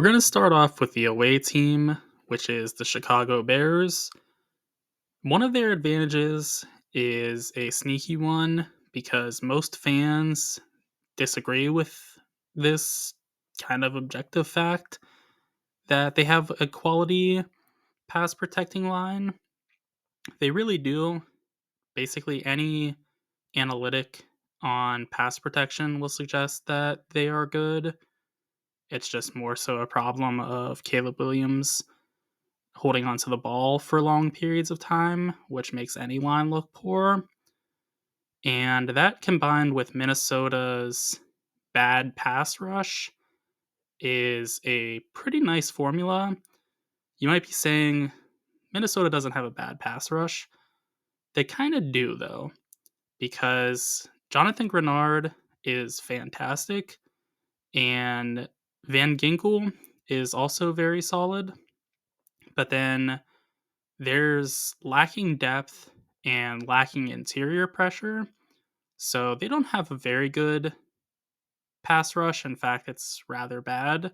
We're going to start off with the away team, which is the Chicago Bears. One of their advantages is a sneaky one because most fans disagree with this kind of objective fact that they have a quality pass protecting line. They really do. Basically, any analytic on pass protection will suggest that they are good. It's just more so a problem of Caleb Williams holding onto the ball for long periods of time, which makes any line look poor. And that combined with Minnesota's bad pass rush is a pretty nice formula. You might be saying Minnesota doesn't have a bad pass rush. They kind of do, though, because Jonathan Grenard is fantastic and Van Ginkel is also very solid. But then there's lacking depth and lacking interior pressure. So they don't have a very good pass rush. In fact, it's rather bad.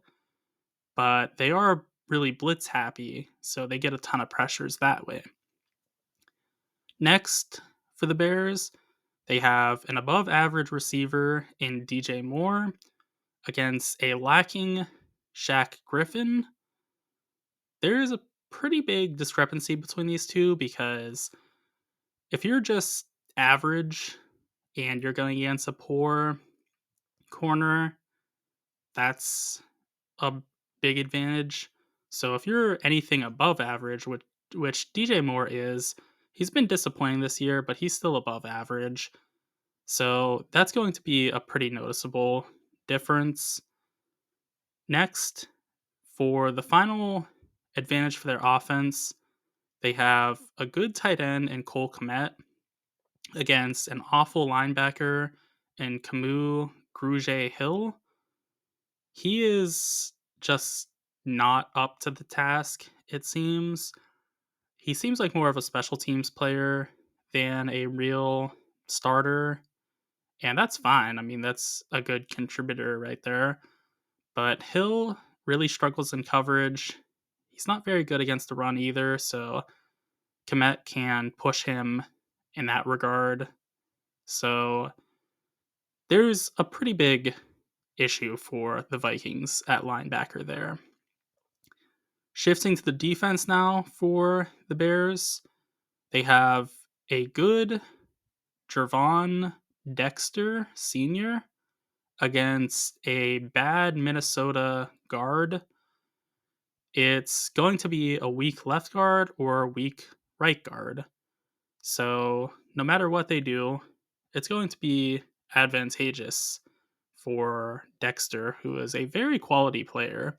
But they are really blitz happy, so they get a ton of pressures that way. Next, for the Bears, they have an above average receiver in DJ Moore against a lacking Shaq Griffin. There's a pretty big discrepancy between these two because if you're just average and you're going against a poor corner, that's a big advantage. So if you're anything above average, which DJ Moore is, he's been disappointing this year, but he's still above average. So that's going to be a pretty noticeable difference. Next, for the final advantage for their offense, they have a good tight end in Cole Kmet against an awful linebacker in Camus Grugier Hill. He is just not up to the task, it seems. He seems like more of a special teams player than a real starter, and that's fine. I mean, that's a good contributor right there. But Hill really struggles in coverage. He's not very good against the run either, so Kmet can push him in that regard. So there's a pretty big issue for the Vikings at linebacker there. Shifting to the defense now for the Bears, they have a good Jervon Dexter Sr. against a bad Minnesota guard. It's going to be a weak left guard or a weak right guard. So no matter what they do, it's going to be advantageous for Dexter, who is a very quality player.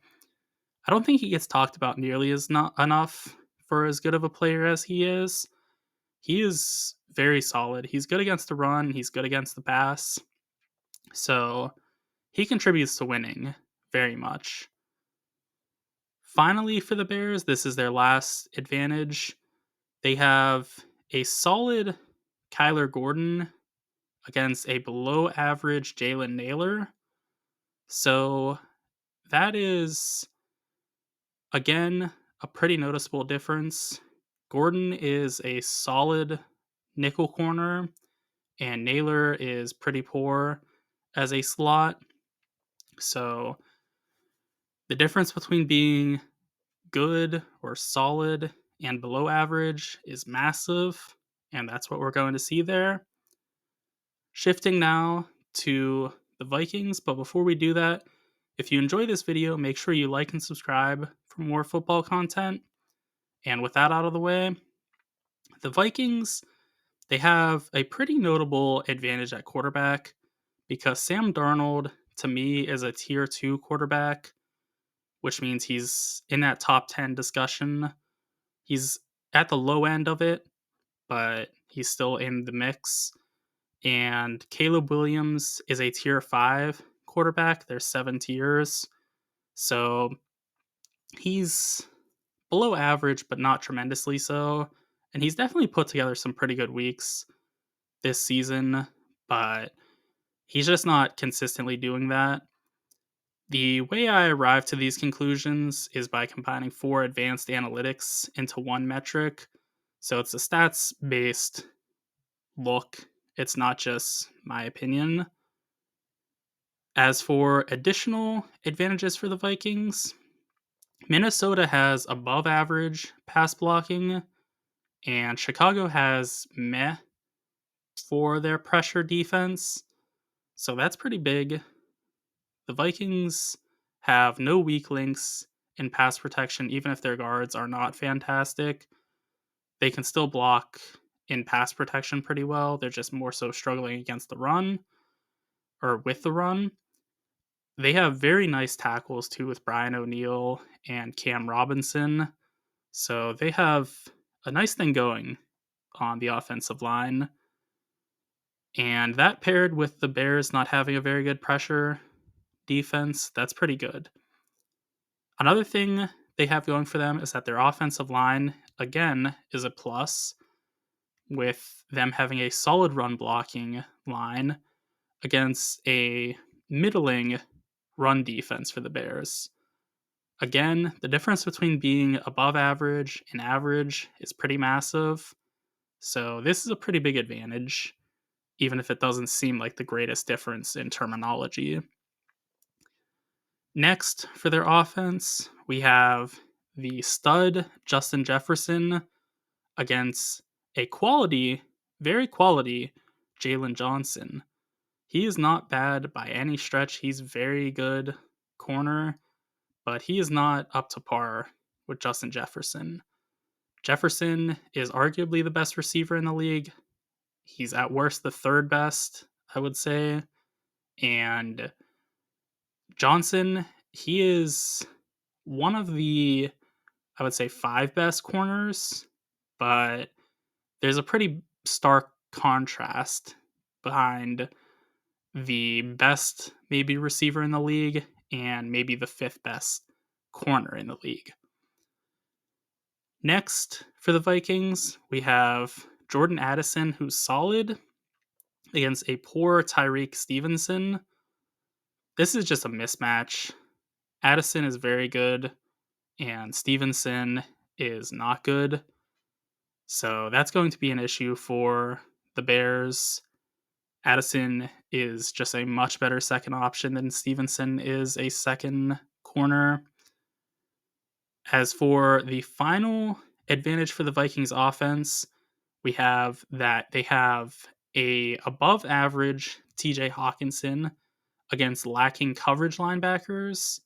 I don't think he gets talked about nearly as not enough for as good of a player as he is. He is very solid. He's good against the run. He's good against the pass. So he contributes to winning very much. Finally, for the Bears, this is their last advantage. They have a solid Kyler Gordon against a below average Jalen Naylor. So that is, again, a pretty noticeable difference. Gordon is a solid nickel corner, and Naylor is pretty poor as a slot. So the difference between being good or solid and below average is massive, and that's what we're going to see there. Shifting now to the Vikings, but before we do that, if you enjoy this video, make sure you like and subscribe for more football content. And with that out of the way, the Vikings, they have a pretty notable advantage at quarterback because Sam Darnold, to me, is a tier 2 quarterback, which means he's in that top 10 discussion. He's at the low end of it, but he's still in the mix. And Caleb Williams is a tier 5 quarterback. There's 7 tiers. So he's below average, but not tremendously so. And he's definitely put together some pretty good weeks this season, but he's just not consistently doing that. The way I arrive to these conclusions is by combining 4 advanced analytics into one metric. So it's a stats based look, it's not just my opinion. As for additional advantages for the Vikings, Minnesota has above average pass blocking, and Chicago has meh for their pressure defense. So that's pretty big. The Vikings have no weak links in pass protection, even if their guards are not fantastic. They can still block in pass protection pretty well. They're just more so struggling against the run or with the run. They have very nice tackles too with Brian O'Neill and Cam Robinson. So they have a nice thing going on the offensive line. And that paired with the Bears not having a very good pressure defense, that's pretty good. Another thing they have going for them is that their offensive line, again, is a plus, with them having a solid run blocking line against a middling run defense for the Bears. Again, the difference between being above average and average is pretty massive. So this is a pretty big advantage, even if it doesn't seem like the greatest difference in terminology. Next, for their offense, we have the stud Justin Jefferson against a quality, very quality Jalen Johnson. He is not bad by any stretch. He's very good corner, but he is not up to par with Justin Jefferson. Jefferson is arguably the best receiver in the league. He's at worst the third best, I would say. And Johnson, he is one of the, I would say, 5 best corners, but there's a pretty stark contrast behind the best maybe receiver in the league and maybe the 5th best corner in the league. Next, for the Vikings, we have Jordan Addison, who's solid, against a poor Tyreek Stevenson. This is just a mismatch. Addison is very good, and Stevenson is not good. So that's going to be an issue for the Bears. Addison is just a much better second option than Stevenson is a second corner. As for the final advantage for the Vikings offense, we have that they have a above average TJ Hawkinson against lacking coverage linebackers.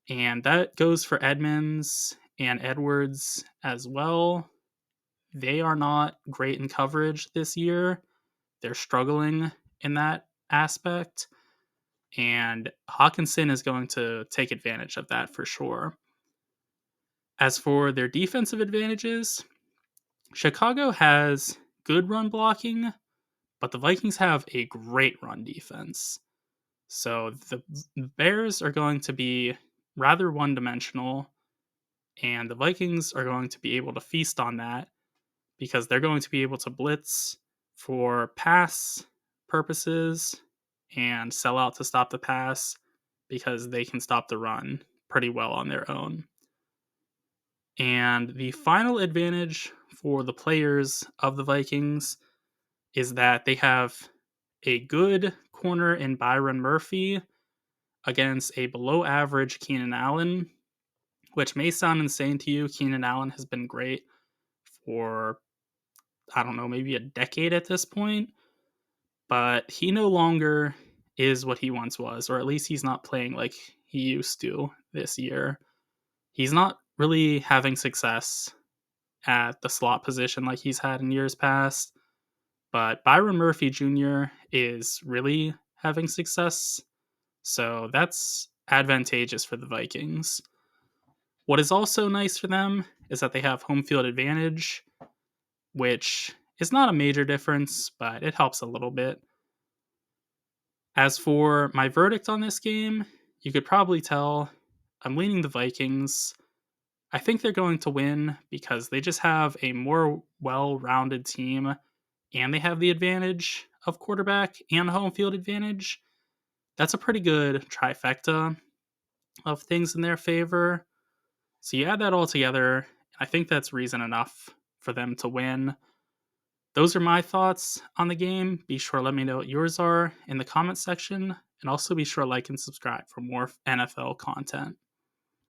And that goes for Edmonds and Edwards as well. They are not great in coverage this year. They're struggling in that aspect. And Hawkinson is going to take advantage of that for sure. As for their defensive advantages, Chicago has good run blocking, but the Vikings have a great run defense. So the Bears are going to be rather one-dimensional, and the Vikings are going to be able to feast on that because they're going to be able to blitz for pass purposes and sell out to stop the pass because they can stop the run pretty well on their own. And the final advantage for the players of the Vikings is that they have a good corner in Byron Murphy against a below average Keenan Allen, which may sound insane to you. Keenan Allen has been great for, I don't know, maybe a decade at this point, but he no longer is what he once was, or at least he's not playing like he used to this year. He's not really having success at the slot position like he's had in years past, but Byron Murphy Jr. is really having success, so that's advantageous for the Vikings. What is also nice for them is that they have home field advantage, which is not a major difference, but it helps a little bit. As for my verdict on this game, you could probably tell I'm leaning the Vikings. I think they're going to win because they just have a more well-rounded team and they have the advantage of quarterback and home field advantage. That's a pretty good trifecta of things in their favor. So you add that all together, I think that's reason enough for them to win. Those are my thoughts on the game. Be sure to let me know what yours are in the comments section, and also be sure to like and subscribe for more NFL content.